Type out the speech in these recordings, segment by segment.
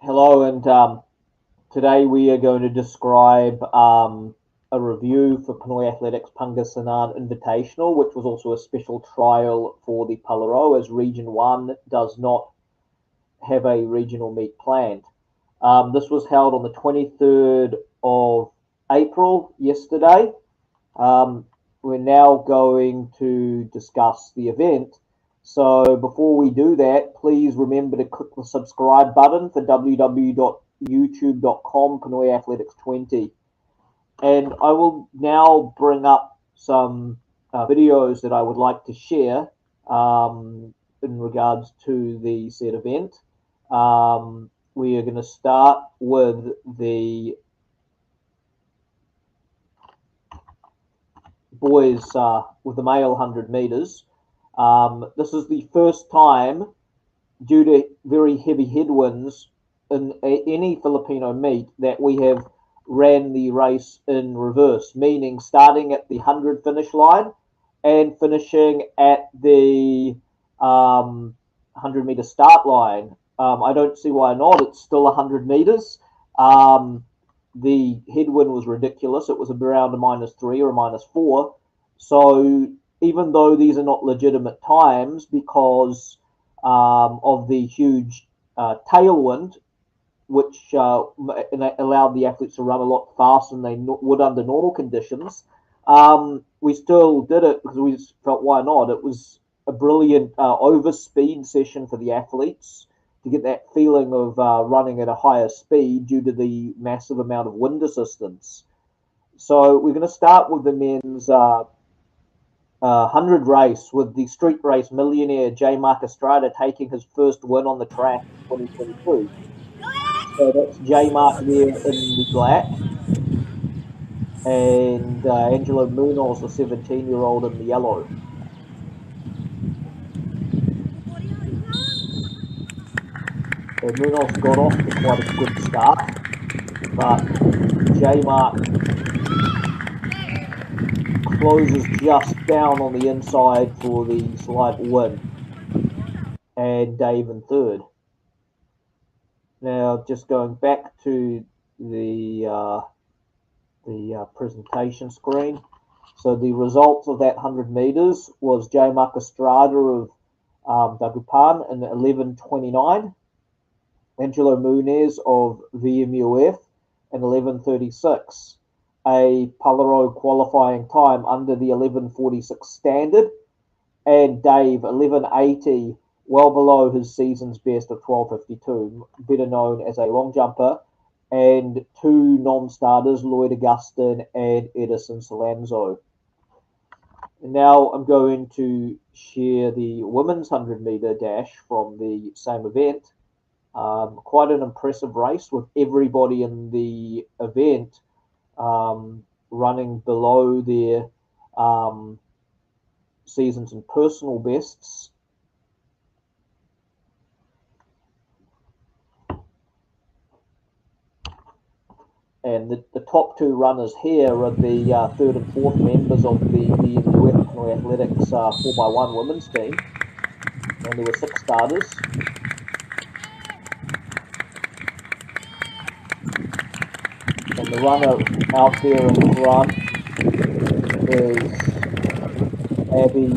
Hello, and today we are going to describe a review for PinoyAthletics Pangasinan Invitational, which was also a special trial for the Palaro, as Region 1 does not have a regional meet planned. This was held on the 23rd of April, yesterday. We're now going to discuss the event. So before we do that, please remember to click the subscribe button for www.youtube.com PinoyAthletics20. And I will now bring up some videos that I would like to share in regards to the said event. We are going to start with the boys with the male 100 meters. This is the first time, due to very heavy headwinds in any Filipino meet, that we have ran the race in reverse, meaning starting at the 100 finish line and finishing at the 100 meter start line. I don't see why not. It's still 100 meters. The headwind was ridiculous. It was around a -3 or a -4. So even though these are not legitimate times because of the huge tailwind, which allowed the athletes to run a lot faster than they would under normal conditions, we still did it because we just felt, why not? It was a brilliant overspeed session for the athletes to get that feeling of running at a higher speed due to the massive amount of wind assistance. So we're going to start with the men's 100 race, with the street race millionaire Jaymark Estrada taking his first win on the track in 2022. So that's Jaymark there in the black, and Angelo Munoz, the 17-year-old, in the yellow. So Munoz got off to quite a good start, but Jaymark closes just down on the inside for the slight win, and Dave in third. Now, just going back to the presentation screen. So the results of that 100 meters was Jaymark Estrada of Dagupan in 11:29, Angelo Munoz of VMUF in 11:36, a Palaro qualifying time under the 11:46 standard, and Dave 11:80, well below his season's best of 12:52, better known as a long jumper, and two non-starters, Lloyd Augustin and Edison Solanzo. And now I'm going to share the women's 100-meter dash from the same event. Quite an impressive race with everybody in the event running below their seasons and personal bests. And the top two runners here are the third and fourth members of the VMUF PinoyAthletics 4x1 women's team. And there were 6 starters. And the runner out there in front is Abby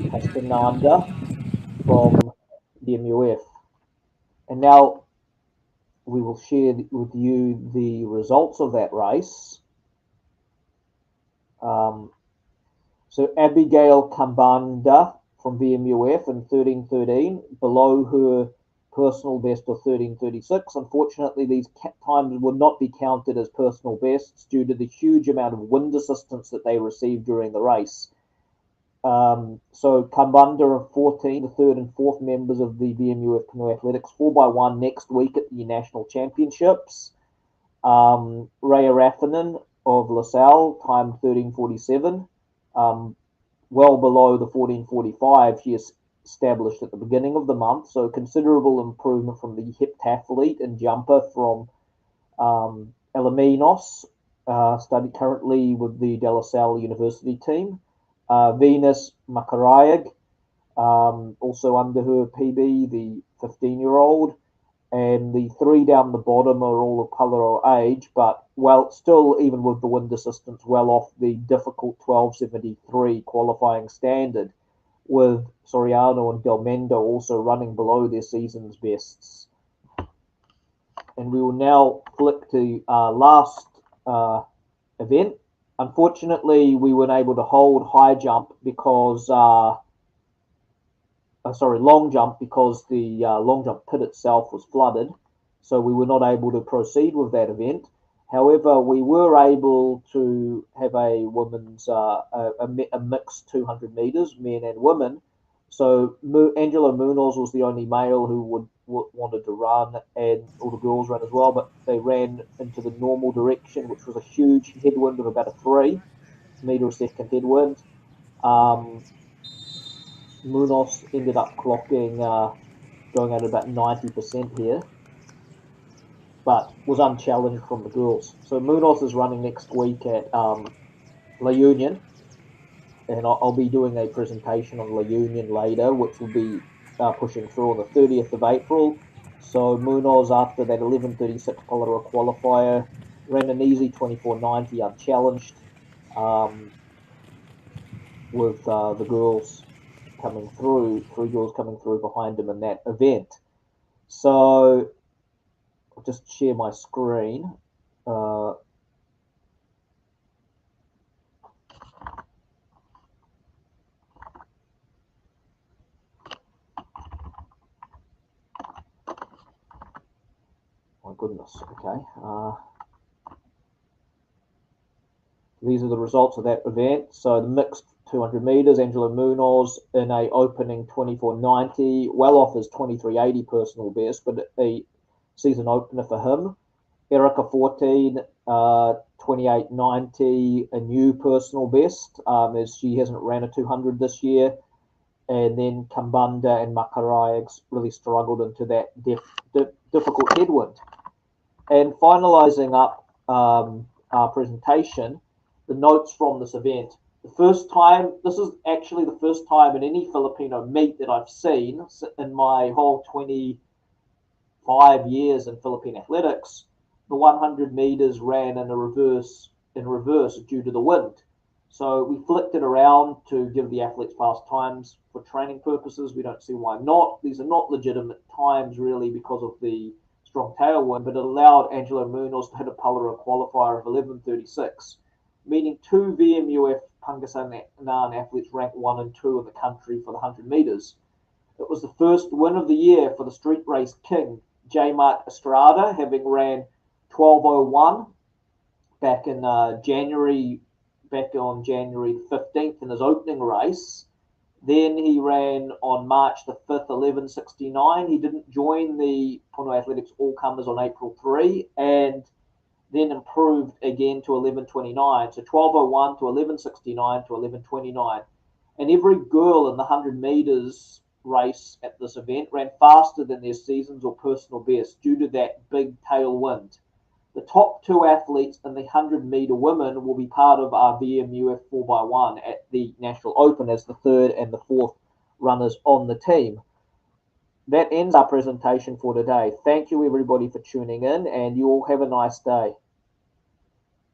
Castananda from VMUF. And now we will share with you the results of that race. So Abigail Kambanda from VMUF in 13:13, below her personal best of 13:36. Unfortunately, these times would not be counted as personal bests due to the huge amount of wind assistance that they received during the race. So Kambanda of 14, the third and fourth members of the VMUF PinoyAthletics 4x1 next week at the National Championships. Rhea Raffanen of LaSalle, time 13:47, well below the 14:45 she established at the beginning of the month. So considerable improvement from the heptathlete and jumper from Alaminos, studied currently with the De La Salle University team. Venus Makarayag, also under her PB, the 15-year-old, and the three down the bottom are all of Palaro age, but well, still, even with the wind assistance, well off the difficult 1273 qualifying standard, with Soriano and Del Mendo also running below their season's bests. And we will now flick to our last event. Unfortunately, we weren't able to hold high jump because, long jump, because the long jump pit itself was flooded. So we were not able to proceed with that event. However, we were able to have a women's, a mixed 200 meters, men and women. So Angelo Munoz was the only male who wanted to run, and all the girls ran as well, but they ran into the normal direction, which was a huge headwind of about a 3 meter a second headwind. Munoz ended up clocking, going at about 90% here, but was unchallenged from the girls. So Munoz is running next week at La Union, and I'll be doing a presentation on La Union later, which will be pushing through on the 30th of April. So Munoz, after that 11:36 Palaro Qualifier, ran an easy 24:90 unchallenged, with the girls coming through, 3 girls coming through behind him in that event. So I'll just share my screen. My goodness, okay. These are the results of that event. So the mixed 200 meters, Angelo Munoz in a opening 24:90, well off his 23:80 personal best, but a season opener for him. Erica 14, 28:90, a new personal best, as she hasn't ran a 200 this year. And then Kambanda and Makarayags really struggled into that difficult headwind. And finalizing up our presentation, the notes from this event. This is actually the first time in any Filipino meet that I've seen in my whole 25 years in Philippine athletics. The 100 meters ran in reverse due to the wind. So we flicked it around to give the athletes fast times for training purposes. We don't see why not. These are not legitimate times really because of the strong tailwind, but it allowed Angelo Munoz to hit a Palaro Qualifier of 11:36, meaning 2 VMUF Pangasinan athletes ranked 1 and 2 in the country for the 100 meters. It was the first win of the year for the street race king, Jaymark Estrada, having ran 12:01 back on January 15th in his opening race. Then he ran on March the 5th, 11:69. He didn't join the PinoyAthletics All-Comers on April 3, and then improved again to 11:29. So 12:01 to 11:69 to 11:29. And every girl in the 100 meters race at this event ran faster than their seasons or personal best due to that big tailwind. The top 2 athletes in the 100-meter women will be part of our VMUF 4x1 at the National Open as the 3rd and the 4th runners on the team. That ends our presentation for today. Thank you, everybody, for tuning in, and you all have a nice day.